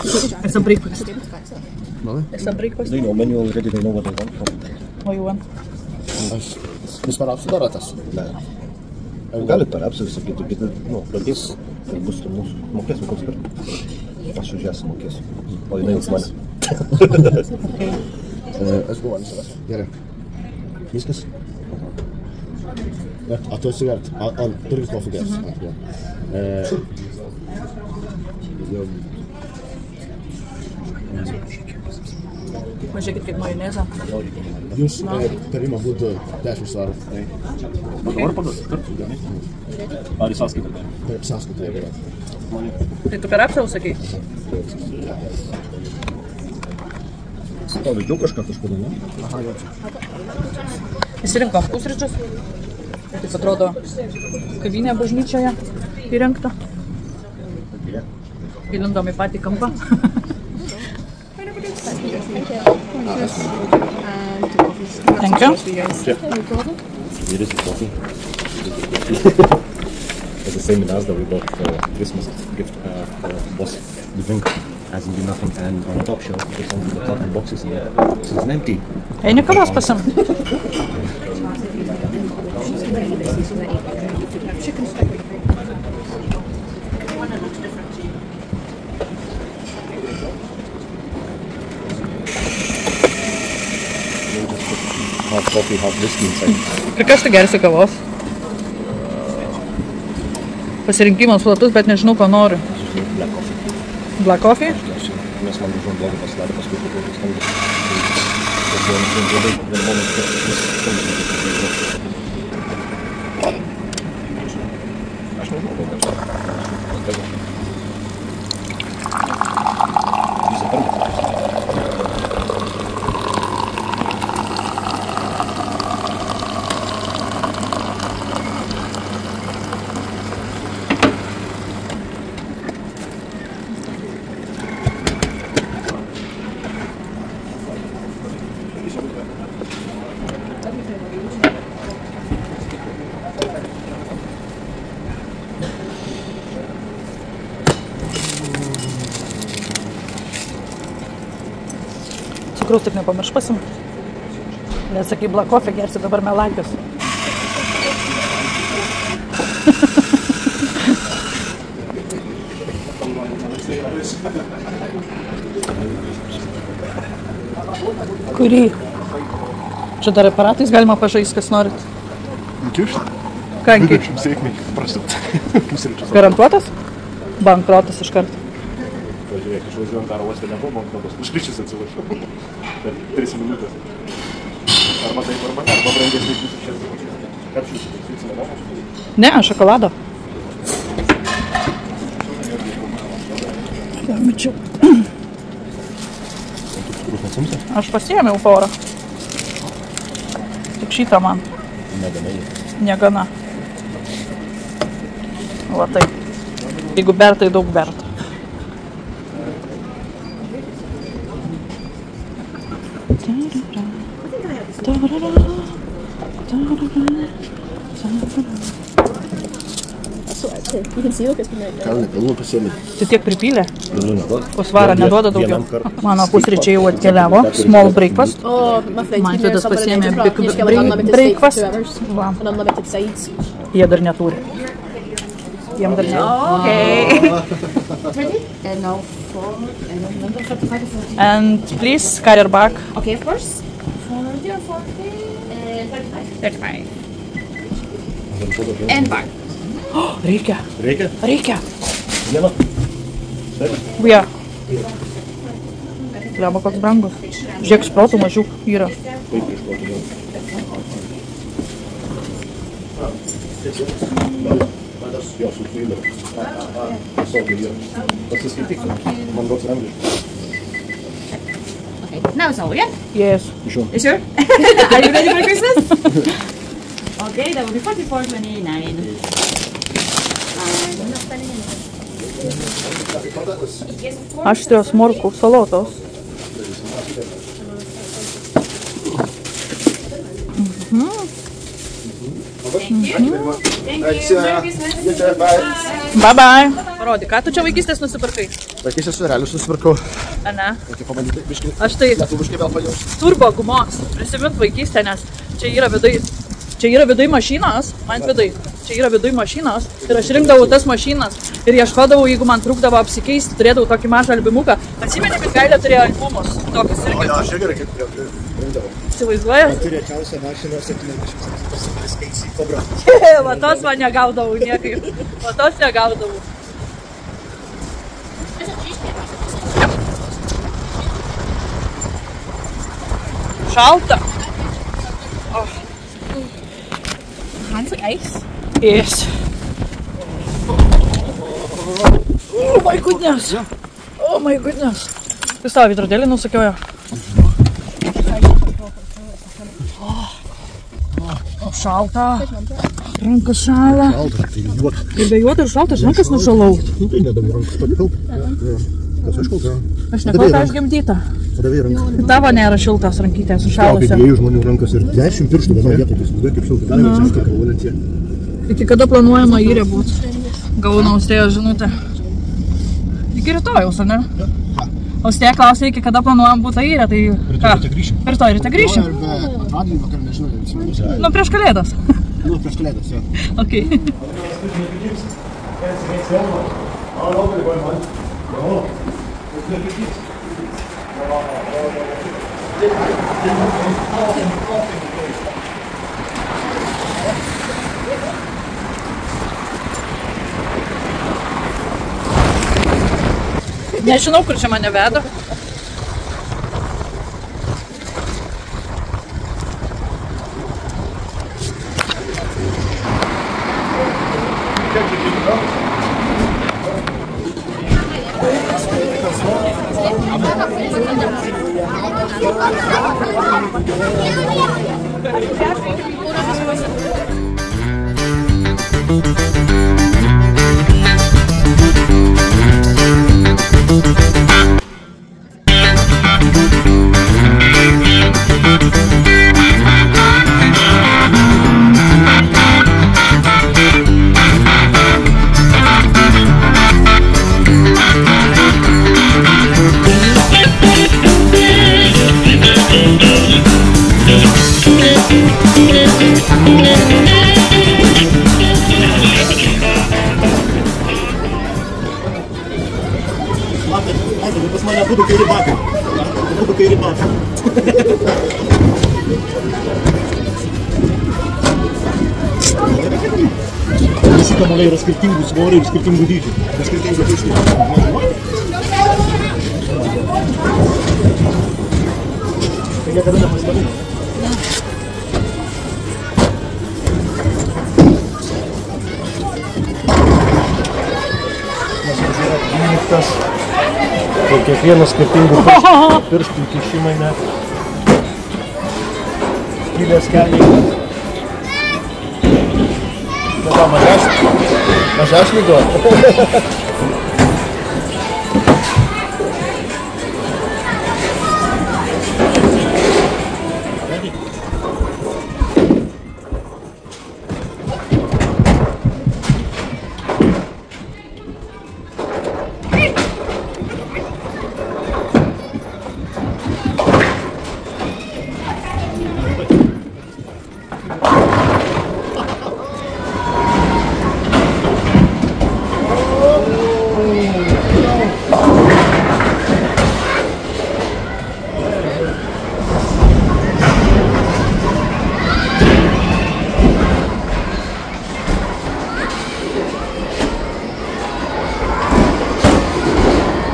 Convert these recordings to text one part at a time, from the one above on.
It's a breakfast. Really? It's a breakfast. They know menu already, they know what they want. What you want? Jūs man apsudarotas? Ne. Galit per apsavį sakyti, bet, pradės, tai bus mūsų. Mokėsim koks kartu. Aš už jas mokėsiu. O jinai už mane. Aš buvau ant savęs. Gerai. Viskas? A tu esi gert? Turkis kofį geras? Pažiūrėkit kaip majonezą. Jūs tarimo būtų 10 svarų. Dabar paduosi, tarp? Ar į sąskaitą? Taip, sąskaitą, jeigu. Tai tu per apsavų sakai? Tau vedžiau kažkada, ne? Aha, jaučiu. Įsirinkom pusryčius. Taip atrodo kavinė bažnyčioje įrengta. Įlindom į patį kampą. Thank you. Here is the coffee. It's the same in Asda, we bought Christmas gift for boss. The drink hasn't been nothing, and on the top shelf there's only the carton boxes in there. So it's empty. Eini kavos pasim. Hot coffee, hot whiskey inside. Ir kas tu gersi kavos? Pasirinkimas platus, bet nežinau, ko noriu. Black coffee. Black coffee? Nes man dažnai blogai pasidarė, paskui tai skambus. Tas buvo labai, vienu momentu, skambus. Aš nežinau, gal kažką. Visą pirmą. Cukraus tik nepamirš pasim. Nes sakai, black coffee gersi dabar melankis. Kurį? Čia dar aparatais galima pažaisti, kas norit. Kišt? Ką kišt? Sėkmiai, prasut. Garantuotas? Bankrotas iš karto. Pažiūrėk, išvažiuojant aro uostą nebuvo bankrotas, užkričius atsivažiu. Per 3 minutės. Arba taip, arba brangesnį būtų šias. Kapšius, sveiksime nemokas. Ne, šokolado. Mačiau. Aš pasiėmiau porą. Tik šitą man. Negana. Va taip. Jeigu ber, tai daug bert. You can see Lucas from there. Gal nepilnu pasiėmė. Tai tiek pripylė? O svarą neduoda daugiau. Mano pusryčiai jau atkeliavo. Small breakfast. Oh, my flight's been here, Manfredas so I'm pasiėmė gonna big just get like unlimited breakfast. steak for 2 hours. Va. And unlimited sides. Jie dar neturi. Jiem dar neturi. Okay. Ready? And now for, I don't remember, 35 or 40. And please, carrier bag. Okay, of course. 40 or 40, 35. 35. And back. Oh, reikia. Reikia? Reikia. Vieną? Taip? Via. Lema koks brangus. Žiūrėk, sprotų mažiau yra. Taip, iškoti vėl. Jo, su Twitter. Tiesiog yra. Pasiskaityk. Man duos angliškai. Okay, now it's all, yeah? Yes. Sure. You sure? Are you ready for Christmas? Okay, that will be 44.29. Aštrios morkų salotos. Bye bye. Parodyk, ką tu čia vaikystės nusipirkai? Vaikysiu su realiu susipirkau. Ane? Reikia pabandyti biškį. Aš tai Lietuviškai vėl pajausti. turbo gumos. Prisimint vaikystę, nes čia yra viduj mašinos, man viduj. Čia yra viduj mašinos ir aš rinkdavau tas mašinas ir ieškodavau, jeigu man trūkdavo apsikeisti, turėdavau tokį mažą albumuką. Atsimeni, kad Gailė turėjo albumus, tokius irgi. O, aš irgi kaip rinkdavau. Įsivaizduojas? Turėčiausią mašiną 70 skaičiai kobra. Va tos man negaudavau niekaip. Va tos negaudavau. Šalta. Hands like ice. Yes. Oh my goodness. Oh my goodness. Kas tavo veidrodėlį nusakiojo? Šalta. Rankas šala. Šalta, tai juot. Ir bejuota ir šalta, aš rankas nušalau. Nu tai nedavai rankas pakilp. Kas aš kalta? Aš nekalta, aš gimdyta. Padavai rankas. Tavo nėra šiltas rankytės, Kaip sušalusi. 2 žmonių rankas ir 10 pirštų vienoje vietoje, tai įsivaizduoju kaip šilta. Galima atsiškai kalvalentie. Iki kada planuojama įrė būt? Gavau Austėja žinutę. Iki rytojaus, ar ne? Austėja klausė, iki kada planuojam būt įrė, tai ką? Rytoj ryte grįšim. Arba antradienį vakar, nežinau, Nu, prieš kalėdas. Nu, prieš kalėdas, jo. Okay. Nežinau, kur čia mane veda. Pas mane būtų kairi batai. Būtų kairi batai. Visi kamuoliai yra skirtingų svorių ir skirtingų dydžių. Be skirtingų dydžių. Tai niekada nepasidarai. Nes ir kiekvienas skirtingų pirštų kišimai net skylės kelniai. Dabar mažesnį duoda.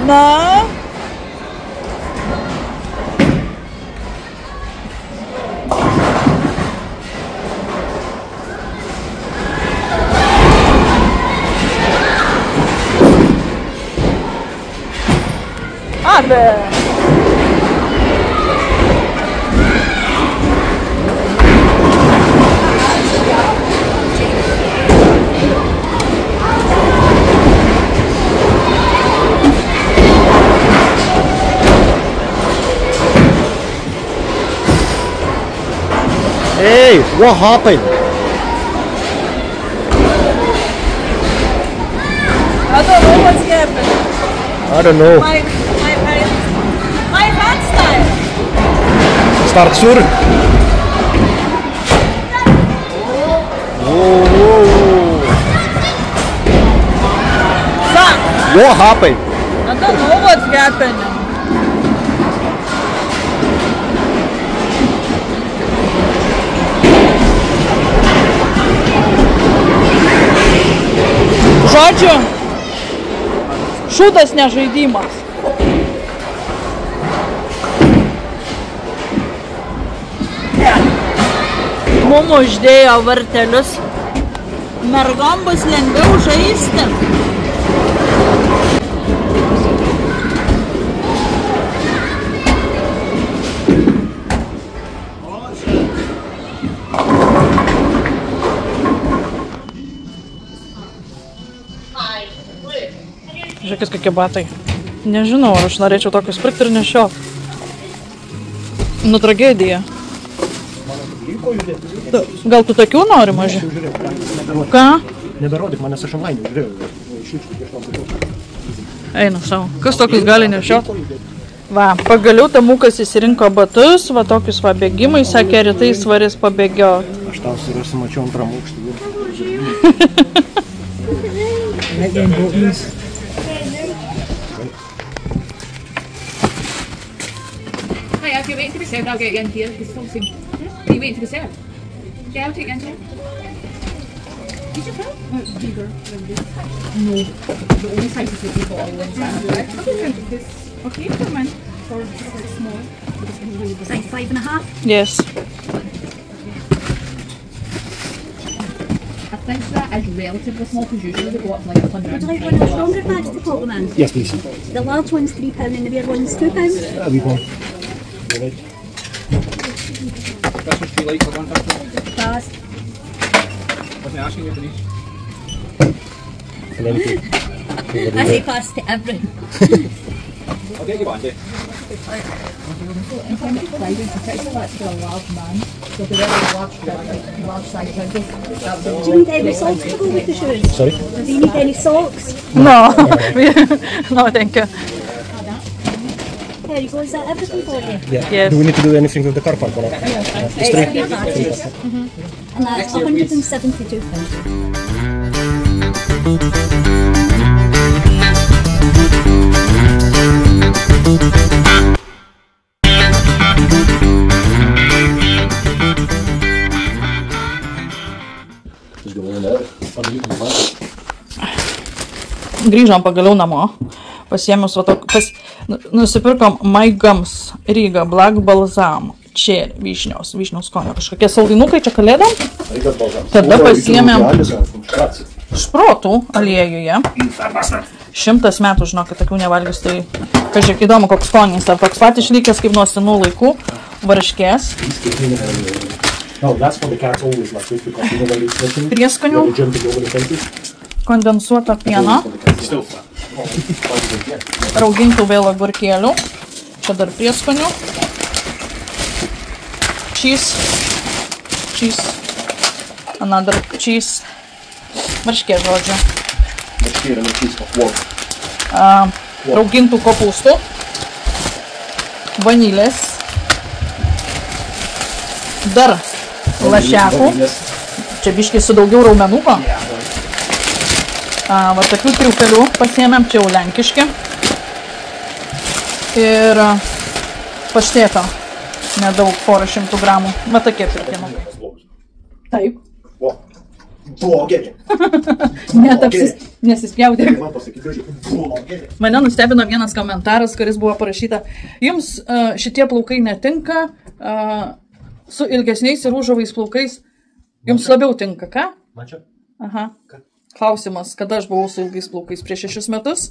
Na? Arbe! Hey, what happened? I don't know what's happening. I don't know. My hand style. Start sur. Fuck. What happened? I don't know what's happening. Žodžiu, šūdas ne žaidimas. Mum uždėjo vartelius. Mergom bus lengviau žaisti. Žiūrėkit, kokie batai. Nežinau, ar aš norėčiau tokius pirkti ir nešiot. Nu, tragedija. Gal tu tokių nori, maži? Ką? Neberodyk manęs, aš online žiūrėjau. Einu savo. Kas tokius gali nešiot? Va, pagaliau tamukas įsirinko batus, va tokius va bėgimai, sakė, rytais varės pabėgiot. Aš tau susimačiau antram aukštį. Hey, if you're waiting to be served, I'll get you in here. It's so soon. Are you waiting to be served? Yeah, I'll take you in here. Did you fill? Bigger than this. No. The only size is the big bottle inside. Okay, come on. For small. Size 5.5? Yes. I think that is relatively small because usually they go up to like 100. Would you like one of the stronger bags to put them in? Yes, please. The large one's £3 and the bigger one's £2. That'll be fine. That's what you like for one person. Fast. Wasn't asking you for these. And then you I say fast to everything. I'll get you one day. In terms of sizing, particularly that's for a large man. So if they're very large size trousers, that would Do you need any socks to go with the shoes? Sorry? Do you need any socks? No. No, thank you. There you go, is that everything for you? Yeah. Yes. Do we need to do anything with the car park or not? It's three bags. And that's £172. Grįžom pagaliau namo. Pasiėmiau nusipirkom My Gums Ryga Black Balsam. Čia vyšnios skonio. Kažkokie saldainukai čia kalėdom. Tada pasiėmėm šprotų aliejuje. 100 metų, žinokit, tokių nevalgius, tai kažkiek įdomu, koks skonis. Ar toks pat išlykęs kaip nuo senų laikų. Varškės. Prieskonių. Kondensuoto pieno. Raugintų vėl agurkėlių. Čia dar prieskonių. Cheese. Another cheese. Varškė, žodžiu. Raugintų kopūstų. Vanilės. Dar lašiakų. Čia biškai su daugiau raumenuko. Va tokių triufelių pasiėmėm, čia jau lenkiški. Ir paštėto. Nedaug, 400 gramų. Va tokie pirkinukai. Taip. Nesispjaudė. Mane nustebino vienas komentaras, kuris buvo parašyta. Jums šitie plaukai netinka, su ilgesniais ir rūžavais plaukais jums labiau tinka, ką? Aha. Klausimas, kada aš buvau su ilgais plaukais? Prieš 6 metus?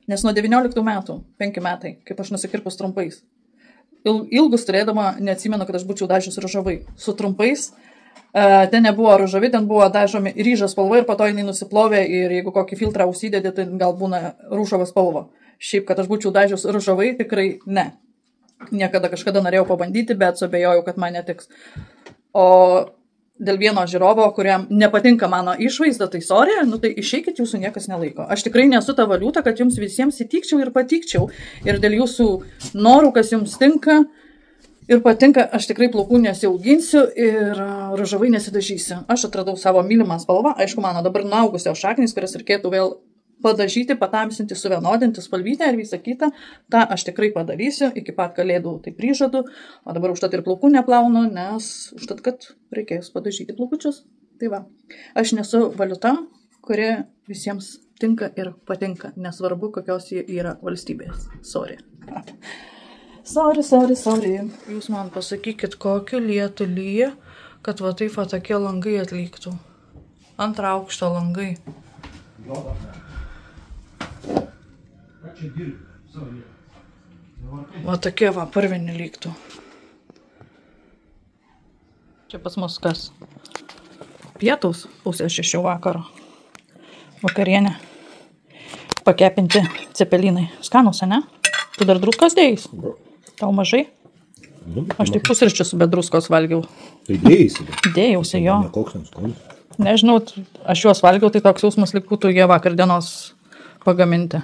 Nes nuo 19 metų, 5 metai, kaip aš nusikirpus trumpais. Ilgus turėdama, neatsimenu, kad aš būčiau dažius rūžavai. Su trumpais, ten nebuvo rūžavi, ten buvo dažomi ryžas spalva ir po to jinai nusiplovė ir jeigu kokį filtrą užsidėdė, tai gal būna rūžava spalva. Šiaip, kad aš būčiau dažius rūžavai, tikrai ne. Niekada kažkada norėjau pabandyti, bet suabejojau, kad man netiks. O dėl vieno žiūrovo, kuriam nepatinka mano išvaizda, tai sorry, nu tai išeikit, jūsų niekas nelaiko. Aš tikrai nesu ta valiuta, kad jums visiems įtikčiau ir patikčiau. Ir dėl jūsų norų, kas jums tinka ir patinka, aš tikrai plaukų nesiauginsiu ir ružavai nesidažysiu. Aš atradau savo mylimą spalvą, aišku, mano dabar nuaugusios šaknys, kurias reikėtų vėl padažyti, patamsinti, suvienodinti spalvytę ir visą kitą. Ta aš tikrai padarysiu, iki pat kalėdų tai prižadu, o dabar užtat ir plaukų neplaunu, nes užtat, kad reikės padažyti plaukučius. Tai va, aš nesu valiuta, kuri visiems tinka ir patinka, nesvarbu, kokios jie yra valstybės. Sorry. Sorry. Jūs man pasakykit, kokį lietų lyja, kad va taip va tokie langai atliktų. Antrą aukštą langai. Va tokie va parvinį lygtų. Čia pas mus kas? Pietaus, 5:30 vakaro. Vakarienė. Pakepinti cepelinai. Skanus, ne? Tu dar druskos dėjais? Tau mažai? Aš tik pusryčius be druskos valgiau. Tai dėjai? Dėjausi, jo. Nekoks neskonis. Nežinau, aš juos valgiau, tai toks jausmas lyg būtų jie vakar dienos pagaminti.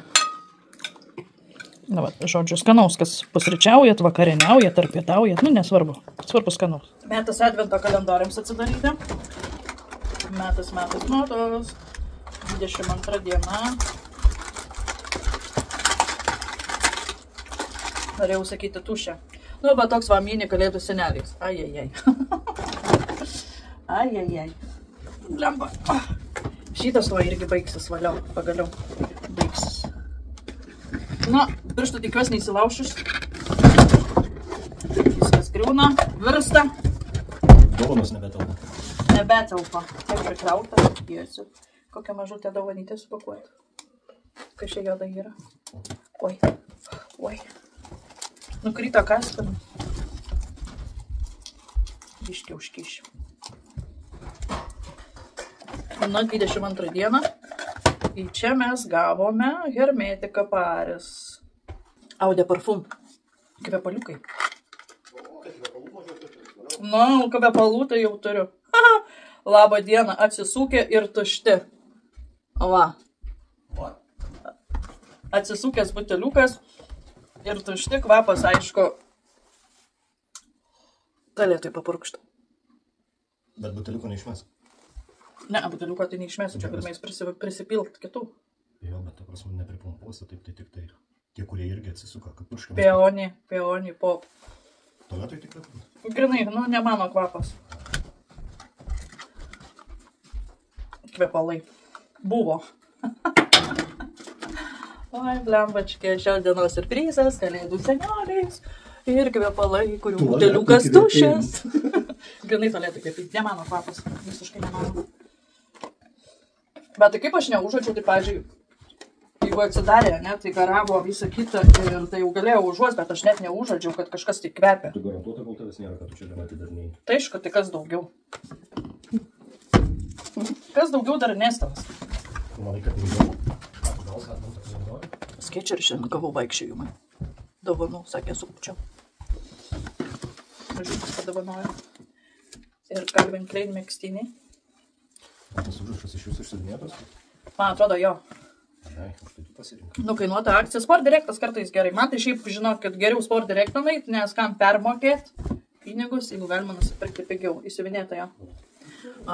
Na, va, žodžiu, skanaus, kas pusryčiaujat, vakarieniaujat, ar pietaujat, nu, nesvarbu. Svarbu skanaus. Metas advento kalendoriams atsidaryti. Metas. 22 diena. Norėjau sakyti tušę. Nu, bet toks va mini kalėdų seneliais. Ajajai. Ajajai. Lemba. Šitas to irgi baigsis, valiau, pagaliau. Baigsis. Na, pirštų tikiuosi neįsilaušus. Viskas griūna, virsta. Dovanos nebetelpa. Nebetelpa. Tiek prikrauta. Jėsiu. Kokią mažutę dovanytę supakuoti. Kas čia joda yra? Oi. Nukrito kaspinu. Biškiai užkišiu. Na, 22 dieną. Į čia mes gavome Hermetika Paris. Eau de Parfum. Kvepaliukai. Na, kvepalų tai jau turiu. Labą dieną, atsisūkė ir tušti. Va. Atsisūkęs buteliukas ir tušti, kvapas, aišku, galėtų papurkšti. Bet buteliuko neišmes. Ne, buteliuko tai neišmesiu, čia galime prisipilt kitų. Jo, bet ta prasme nepripumpuosi, taip tai tik tai tie, kurie irgi atsisuka, kaip purškiamas. Peoni, pop. Tualetui tik taip? Grinai, nu, ne mano kvapas. Kvepalai. Buvo. Oi, blembačkė, šios dienos surprizas, kalėdų seneliais ir kvepalai, kurių buteliukas tušęs. Grinai tualetų kvepyti, ne mano kvapas, visiškai ne mano. Bet tai kaip aš neužuodžiau, tai, pavyzdžiui, jeigu atsidarė, ne, tai garavo visą kitą ir tai jau galėjau užuosti, bet aš net neužuodžiau, kad kažkas tai kvepia. Tu garantuota, kol tavęs nėra, kad tu čia dar atidarniai. Tai aišku, tai kas daugiau? Kas daugiau dar nestavas? Tu manai, kad neįdomu? Gal atmantą kalendorių? Skaičiu ir šiandien gavau vaikščiojimą. Dovanų, sakė, sukučiau. Žiūrės padavanojo. Ir Calvin Klein megztiniai. Tas užrašas iš jūsų išsidinėtos? Man atrodo, jo. Ai, už tai tu pasirinkai. Nukainuota akcija. Sport Directas kartais gerai. Man tai šiaip žinok, kad geriau Sport Directą nueit, nes kam permokėt pinigus, jeigu galima nusipirkti pigiau. Įsiuvinėta jo.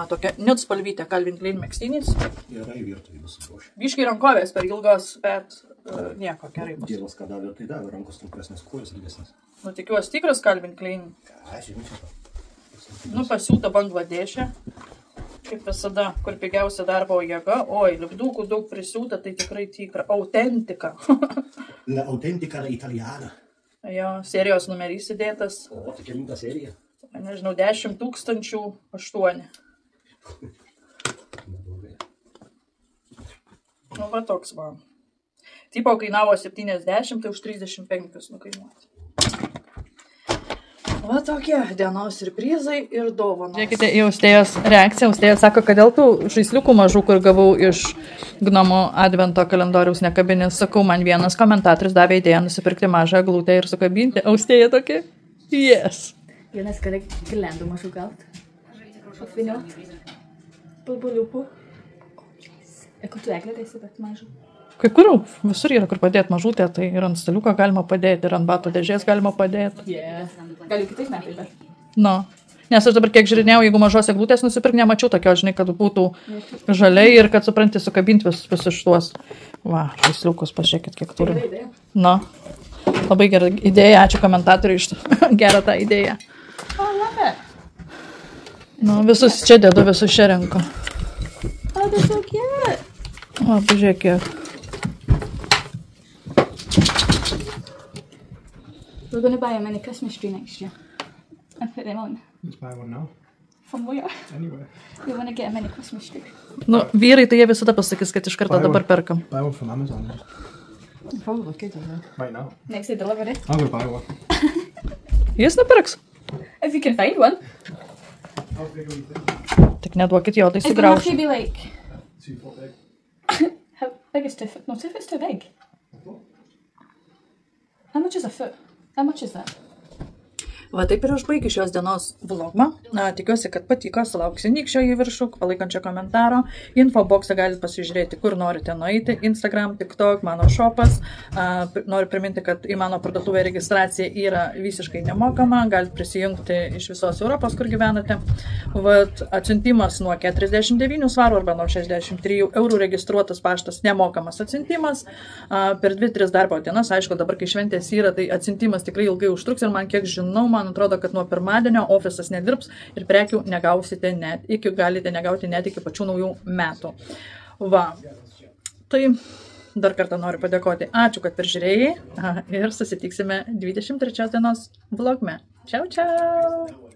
Tokia nude spalvytė Calvin Klein megztinis. Gerai virtuvė bus suprošė. Biškai rankovės per ilgos, bet nieko, gerai bus. Dievas ką davė, tai davė, rankos trumpesnės, kojos ilgesnės. Nu, tikiuosi tikras Calvin Klein. Aš žinau čia. Nu, pasiūta Bangladešė. Kaip visada, kur pigiausia darbo jėga. Oi, lipdukų daug prisiūta, tai tikrai tikra. Autentika. La autentika la italiana. Jo, serijos numerys įdėtas. O, tai kelinta serija? Nežinau, 10 008. Neblogai. Nu, va toks man. Tipo kainavo 70, tai už 35 nukainuoti. Va tokie dienos surprizai ir dovanos. Žiūrėkite į Austėjos reakciją. Austėja sako, kad dėl tų žaisliukų mažų, kur gavau iš Gnomo advento kalendoriaus nekabinės, sakau, man vienas komentatorius davė idėją nusipirkti mažą eglutę ir sukabinti. Austėja tokia? Yes. Vienas kalendų mažų gauti. apvyniot bulbuliukų. Ir kur tu eglė dėsi, bet mažų. Kai kur visur yra, kur padėti mažutę, tai ir ant staliuko galima padėti, ir ant batų dėžės galima padėti. Gal jau kitais metais, bet. Nu. Nes aš dabar kiek žiūrinėjau, jeigu mažos eglutės nusipirk, nemačiau tokio, žinai, kad būtų žaliai ir kad supranti sukabinti visus šituos. Va, žaisliukus, pažiūrėkit, kiek turim. Nu. Labai gera idėja, ačiū komentatoriui iš gerą tą idėją. Oh, love it. Nu, visus čia dedu, visus čia renku. Oh, they're so cute. O, pažiūrėk, kiek. We're going to buy a mini Christmas tree next year and put them on. Let's buy one now. From where? Anywhere. We want to get a mini Christmas tree. Nu, vyrai tai jie visada pasakys, kad iš karto dabar perkam. Buy one from Amazon. Probably could, yeah. Right now. Next day delivery. I'm going to buy one. Jis nupirks. If you can find one. Tik neduokit jo, tai It's going to have sugrauš. to be like... 2 foot big. How big is 2 foot? No, 2 foot's too big. How much is a foot? How much is that? Va taip ir aš baigiu šios dienos vlogą. Tikiuosi, kad patiko, sulauksiu nykščio į viršų, palaikančio komentaro. Infoboxą galite pasižiūrėti, kur norite nueiti. Instagram, TikTok, mano shopas. Noriu priminti, kad į mano parduotuvę registracija yra visiškai nemokama. Galite prisijungti iš visos Europos, kur gyvenate. Vat, atsiuntimas nuo 49 svarų arba nuo 63 eurų registruotas paštas nemokamas atsiuntimas. Per 2-3 darbo dienas, aišku, dabar kai šventės yra, tai atsiuntimas tikrai ilgai užtruks ir man kiek žinau, man atrodo, kad nuo pirmadienio ofisas nedirbs ir prekių negausite galite negauti net iki pačių naujų metų. Va. Tai dar kartą noriu padėkoti. Ačiū, kad peržiūrėjai ir susitiksime 23 dienos vlogme. Čiau, čiau.